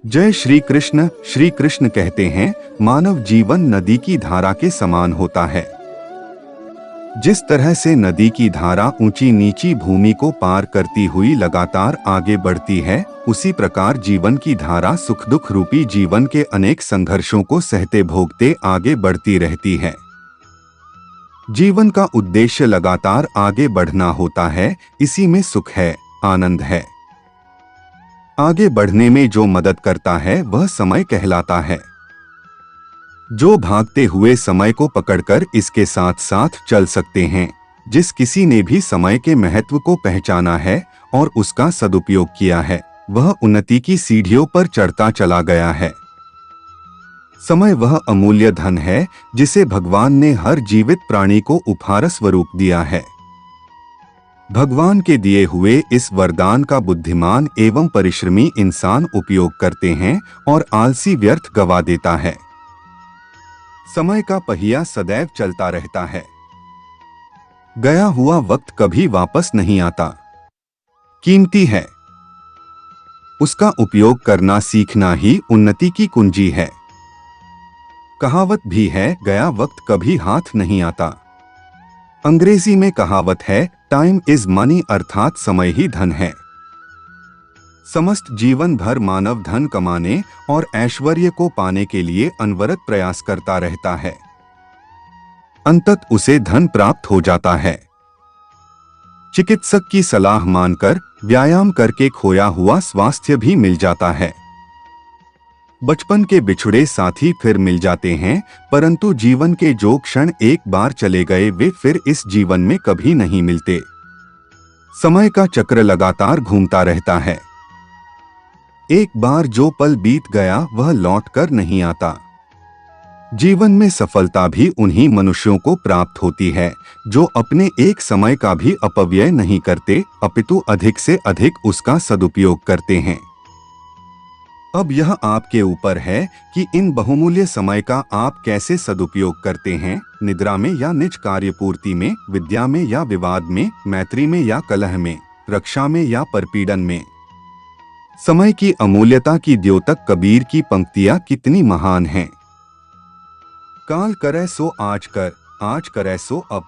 जय श्री कृष्ण। श्री कृष्ण कहते हैं, मानव जीवन नदी की धारा के समान होता है। जिस तरह से नदी की धारा ऊंची नीची भूमि को पार करती हुई लगातार आगे बढ़ती है, उसी प्रकार जीवन की धारा सुख दुख रूपी जीवन के अनेक संघर्षों को सहते भोगते आगे बढ़ती रहती है। जीवन का उद्देश्य लगातार आगे बढ़ना होता है, इसी में सुख है, आनंद है। आगे बढ़ने में जो मदद करता है वह समय कहलाता है। जो भागते हुए समय को पकड़कर इसके साथ साथ चल सकते हैं, जिस किसी ने भी समय के महत्व को पहचाना है और उसका सदुपयोग किया है, वह उन्नति की सीढ़ियों पर चढ़ता चला गया है। समय वह अमूल्य धन है जिसे भगवान ने हर जीवित प्राणी को उपहार स्वरूप दिया है। भगवान के दिए हुए इस वरदान का बुद्धिमान एवं परिश्रमी इंसान उपयोग करते हैं और आलसी व्यर्थ गवा देता है। समय का पहिया सदैव चलता रहता है। गया हुआ वक्त कभी वापस नहीं आता, कीमती है। उसका उपयोग करना सीखना ही उन्नति की कुंजी है। कहावत भी है, गया वक्त कभी हाथ नहीं आता। अंग्रेजी में कहावत है, टाइम इज मनी, अर्थात समय ही धन है। समस्त जीवन भर मानव धन कमाने और ऐश्वर्य को पाने के लिए अनवरत प्रयास करता रहता है। अंतत उसे धन प्राप्त हो जाता है। चिकित्सक की सलाह मानकर व्यायाम करके खोया हुआ स्वास्थ्य भी मिल जाता है। बचपन के बिछुड़े साथी फिर मिल जाते हैं, परंतु जीवन के जो क्षण एक बार चले गए वे फिर इस जीवन में कभी नहीं मिलते। समय का चक्र लगातार घूमता रहता है। एक बार जो पल बीत गया वह लौट कर नहीं आता। जीवन में सफलता भी उन्हीं मनुष्यों को प्राप्त होती है जो अपने एक समय का भी अपव्यय नहीं करते, अपितु अधिक से अधिक उसका सदुपयोग करते हैं। अब यह आपके ऊपर है कि इन बहुमूल्य समय का आप कैसे सदुपयोग करते हैं। निद्रा में या निज कार्य पूर्ति में, विद्या में या विवाद में, मैत्री में या कलह में, रक्षा में या परपीड़न में। समय की अमूल्यता की द्योतक कबीर की पंक्तियां कितनी महान हैं। काल करे सो आज कर, आज करे सो अब।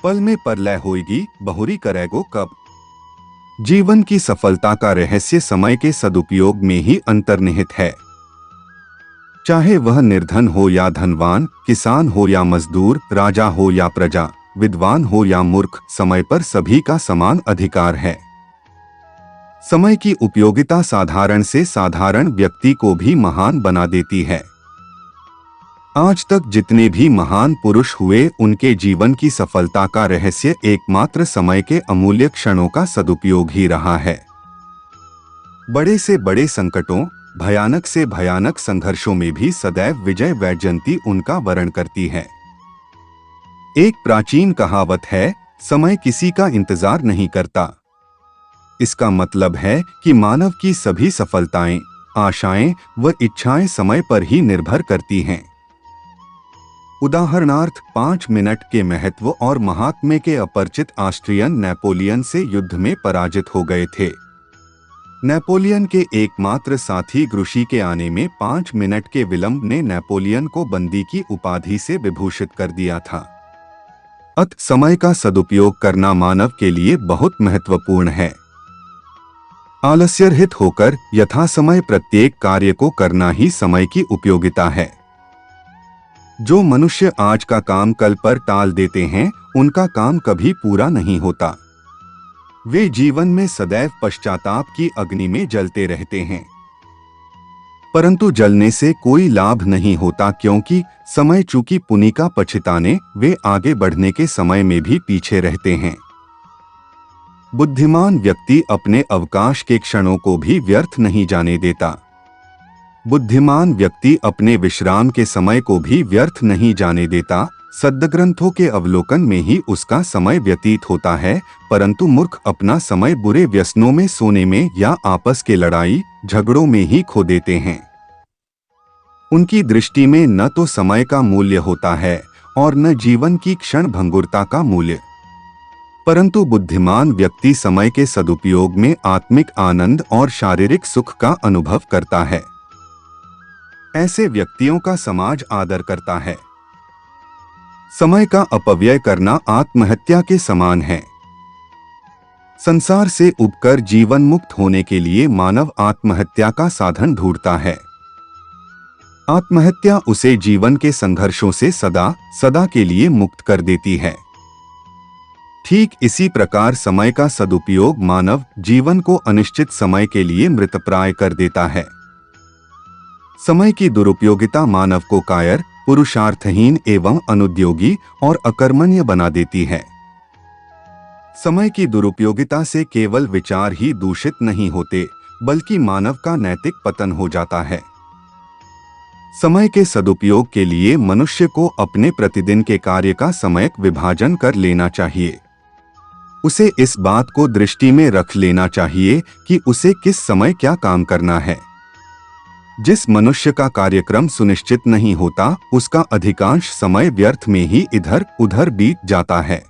पल में परलय होएगी, बहुरी करेगो कब। जीवन की सफलता का रहस्य समय के सदुपयोग में ही अंतर्निहित है। चाहे वह निर्धन हो या धनवान, किसान हो या मजदूर, राजा हो या प्रजा, विद्वान हो या मूर्ख, समय पर सभी का समान अधिकार है। समय की उपयोगिता साधारण से साधारण व्यक्ति को भी महान बना देती है। आज तक जितने भी महान पुरुष हुए, उनके जीवन की सफलता का रहस्य एकमात्र समय के अमूल्य क्षणों का सदुपयोग ही रहा है। बड़े से बड़े संकटों, भयानक से भयानक संघर्षों में भी सदैव विजय वैजयंती उनका वर्ण करती है। एक प्राचीन कहावत है, समय किसी का इंतजार नहीं करता। इसका मतलब है कि मानव की सभी सफलताएं, आशाएं व इच्छाएं समय पर ही निर्भर करती हैं। उदाहरणार्थ 5 मिनट के महत्व और महात्म्य के अपरिचित ऑस्ट्रियन नेपोलियन से युद्ध में पराजित हो गए थे। नेपोलियन के एकमात्र साथी ग्रुशी के आने में 5 मिनट के विलंब ने नेपोलियन को बंदी की उपाधि से विभूषित कर दिया था। अत समय का सदुपयोग करना मानव के लिए बहुत महत्वपूर्ण है। आलस्यरहित होकर यथासमय प्रत्येक कार्य को करना ही समय की उपयोगिता है। जो मनुष्य आज का काम कल पर टाल देते हैं, उनका काम कभी पूरा नहीं होता। वे जीवन में सदैव पश्चाताप की अग्नि में जलते रहते हैं, परंतु जलने से कोई लाभ नहीं होता, क्योंकि समय चूकी पुनि का पछताने वे आगे बढ़ने के समय में भी पीछे रहते हैं। बुद्धिमान व्यक्ति अपने अवकाश के क्षणों को भी व्यर्थ नहीं जाने देता। बुद्धिमान व्यक्ति अपने विश्राम के समय को भी व्यर्थ नहीं जाने देता। सद्ग्रंथों के अवलोकन में ही उसका समय व्यतीत होता है, परंतु मूर्ख अपना समय बुरे व्यसनों में, सोने में या आपस के लड़ाई झगड़ों में ही खो देते हैं। उनकी दृष्टि में न तो समय का मूल्य होता है और न जीवन की क्षण भंगुरता का मूल्य। परंतु बुद्धिमान व्यक्ति समय के सदुपयोग में आत्मिक आनंद और शारीरिक सुख का अनुभव करता है। ऐसे व्यक्तियों का समाज आदर करता है। समय का अपव्यय करना आत्महत्या के समान है। संसार से उबकर जीवन मुक्त होने के लिए मानव आत्महत्या का साधन ढूंढता है। आत्महत्या उसे जीवन के संघर्षों से सदा सदा के लिए मुक्त कर देती है। ठीक इसी प्रकार समय का सदुपयोग मानव जीवन को अनिश्चित समय के लिए मृतप्राय कर देता है। समय की दुरुपयोगिता मानव को कायर, पुरुषार्थहीन एवं अनुद्योगी और अकर्मण्य बना देती है। समय की दुरुपयोगिता से केवल विचार ही दूषित नहीं होते, बल्कि मानव का नैतिक पतन हो जाता है। समय के सदुपयोग के लिए मनुष्य को अपने प्रतिदिन के कार्य का समयक विभाजन कर लेना चाहिए। उसे इस बात को दृष्टि में रख लेना चाहिए कि उसे किस समय क्या काम करना है। जिस मनुष्य का कार्यक्रम सुनिश्चित नहीं होता, उसका अधिकांश समय व्यर्थ में ही इधर उधर बीत जाता है।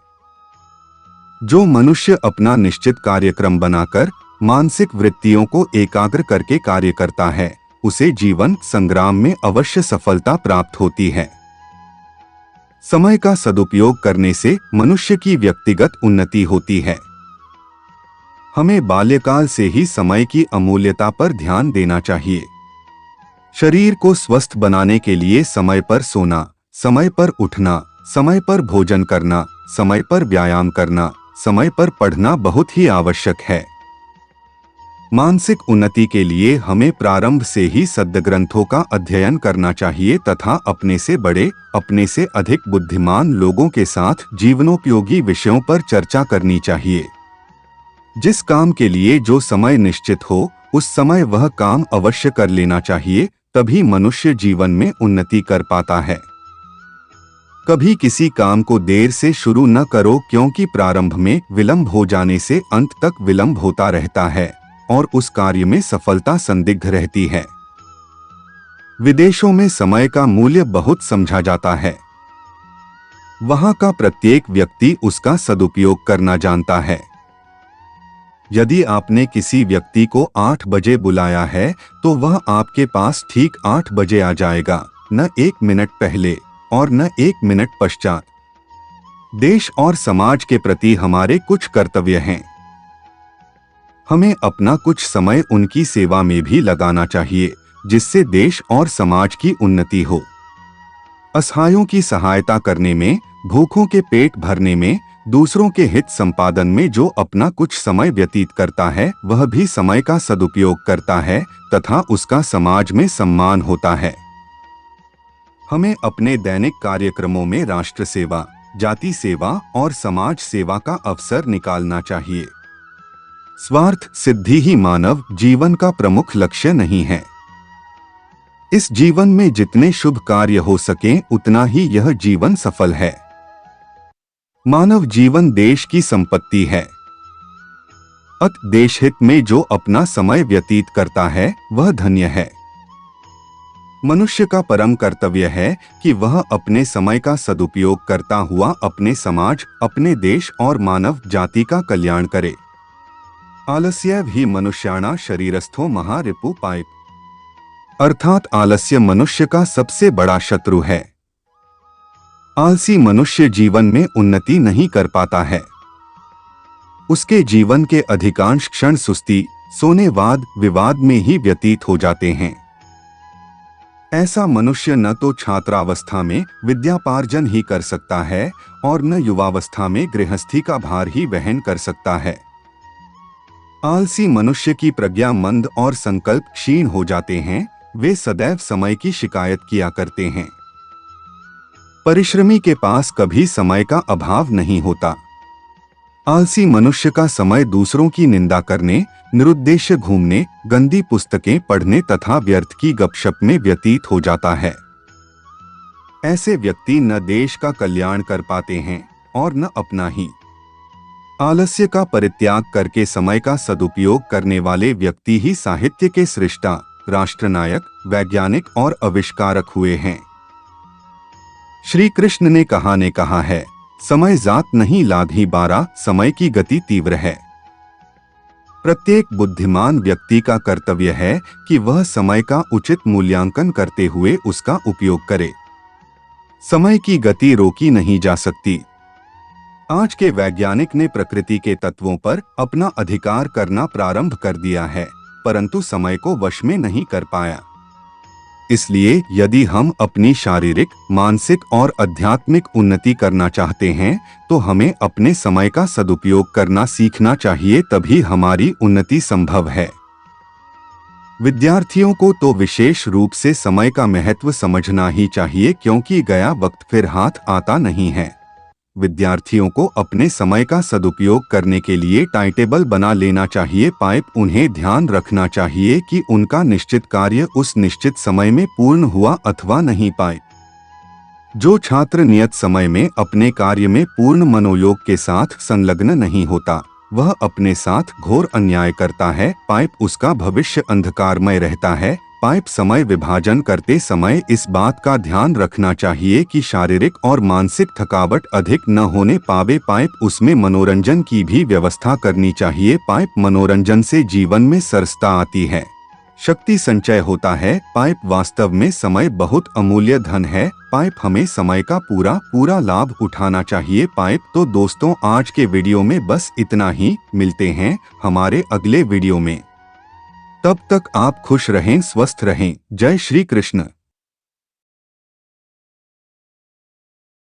जो मनुष्य अपना निश्चित कार्यक्रम बनाकर मानसिक वृत्तियों को एकाग्र करके कार्य करता है, उसे जीवन संग्राम में अवश्य सफलता प्राप्त होती है। समय का सदुपयोग करने से मनुष्य की व्यक्तिगत उन्नति होती है। हमें बाल्यकाल से ही समय की अमूल्यता पर ध्यान देना चाहिए। शरीर को स्वस्थ बनाने के लिए समय पर सोना, समय पर उठना, समय पर भोजन करना, समय पर व्यायाम करना, समय पर पढ़ना बहुत ही आवश्यक है। मानसिक उन्नति के लिए हमें प्रारंभ से ही सद्ग्रंथों का अध्ययन करना चाहिए तथा अपने से बड़े, अपने से अधिक बुद्धिमान लोगों के साथ जीवनोपयोगी विषयों पर चर्चा करनी चाहिए। जिस काम के लिए जो समय निश्चित हो, उस समय वह काम अवश्य कर लेना चाहिए, तभी मनुष्य जीवन में उन्नति कर पाता है। कभी किसी काम को देर से शुरू न करो, क्योंकि प्रारंभ में विलंब हो जाने से अंत तक विलंब होता रहता है और उस कार्य में सफलता संदिग्ध रहती है। विदेशों में समय का मूल्य बहुत समझा जाता है। वहां का प्रत्येक व्यक्ति उसका सदुपयोग करना जानता है। यदि आपने किसी व्यक्ति को 8 बजे बुलाया है, तो वह आपके पास ठीक 8 बजे आ जाएगा, न 1 मिनट पहले और न 1 मिनट पश्चात। देश और समाज के प्रति हमारे कुछ कर्तव्य हैं। हमें अपना कुछ समय उनकी सेवा में भी लगाना चाहिए, जिससे देश और समाज की उन्नति हो। असहायों की सहायता करने में, भूखों के पेट भरने में, दूसरों के हित संपादन में जो अपना कुछ समय व्यतीत करता है, वह भी समय का सदुपयोग करता है तथा उसका समाज में सम्मान होता है। हमें अपने दैनिक कार्यक्रमों में राष्ट्र सेवा, जाति सेवा और समाज सेवा का अवसर निकालना चाहिए। स्वार्थ सिद्धि ही मानव जीवन का प्रमुख लक्ष्य नहीं है। इस जीवन में जितने शुभ कार्य हो सकें, उतना ही यह जीवन सफल है। मानव जीवन देश की संपत्ति है। अत देश हित में जो अपना समय व्यतीत करता है, वह धन्य है। मनुष्य का परम कर्तव्य है कि वह अपने समय का सदुपयोग करता हुआ अपने समाज, अपने देश और मानव जाति का कल्याण करे। आलस्य भी मनुष्याणा शरीरस्थो महारिपुपायित, अर्थात आलस्य मनुष्य का सबसे बड़ा शत्रु है। आलसी मनुष्य जीवन में उन्नति नहीं कर पाता है। उसके जीवन के अधिकांश क्षण सुस्ती, सोने, वाद विवाद में ही व्यतीत हो जाते हैं। ऐसा मनुष्य न तो छात्रावस्था में विद्यापार्जन ही कर सकता है और न युवावस्था में गृहस्थी का भार ही वहन कर सकता है। आलसी मनुष्य की प्रज्ञा मंद और संकल्प क्षीण हो जाते हैं। वे सदैव समय की शिकायत किया करते हैं। परिश्रमी के पास कभी समय का अभाव नहीं होता। आलसी मनुष्य का समय दूसरों की निंदा करने, निरुद्देश्य घूमने, गंदी पुस्तकें पढ़ने तथा व्यर्थ की गपशप में व्यतीत हो जाता है। ऐसे व्यक्ति न देश का कल्याण कर पाते हैं और न अपना ही। आलस्य का परित्याग करके समय का सदुपयोग करने वाले व्यक्ति ही साहित्य के सृष्टा, राष्ट्रनायक, वैज्ञानिक और आविष्कारक हुए हैं। श्री कृष्ण ने कहा है, समय जात नहीं लाधी बारा, समय की गति तीव्र है। प्रत्येक बुद्धिमान व्यक्ति का कर्तव्य है कि वह समय का उचित मूल्यांकन करते हुए उसका उपयोग करे। समय की गति रोकी नहीं जा सकती। आज के वैज्ञानिक ने प्रकृति के तत्वों पर अपना अधिकार करना प्रारंभ कर दिया है, परंतु समय को वश में नहीं कर पाया। इसलिए यदि हम अपनी शारीरिक, मानसिक और आध्यात्मिक उन्नति करना चाहते हैं तो हमें अपने समय का सदुपयोग करना सीखना चाहिए, तभी हमारी उन्नति संभव है। विद्यार्थियों को तो विशेष रूप से समय का महत्व समझना ही चाहिए, क्योंकि गया वक्त फिर हाथ आता नहीं है। विद्यार्थियों को अपने समय का सदुपयोग करने के लिए टाइम टेबल बना लेना चाहिए। उन्हें ध्यान रखना चाहिए कि उनका निश्चित कार्य उस निश्चित समय में पूर्ण हुआ अथवा नहीं पाए। जो छात्र नियत समय में अपने कार्य में पूर्ण मनोयोग के साथ संलग्न नहीं होता, वह अपने साथ घोर अन्याय करता है। उसका भविष्य अंधकारमय रहता है। समय विभाजन करते समय इस बात का ध्यान रखना चाहिए कि शारीरिक और मानसिक थकावट अधिक न होने पावे। उसमें मनोरंजन की भी व्यवस्था करनी चाहिए। मनोरंजन से जीवन में सरसता आती है, शक्ति संचय होता है। वास्तव में समय बहुत अमूल्य धन है। हमें समय का पूरा लाभ उठाना चाहिए। तो दोस्तों, आज के वीडियो में बस इतना ही। मिलते हैं हमारे अगले वीडियो में। तब तक आप खुश रहें, स्वस्थ रहें। जय श्री कृष्ण।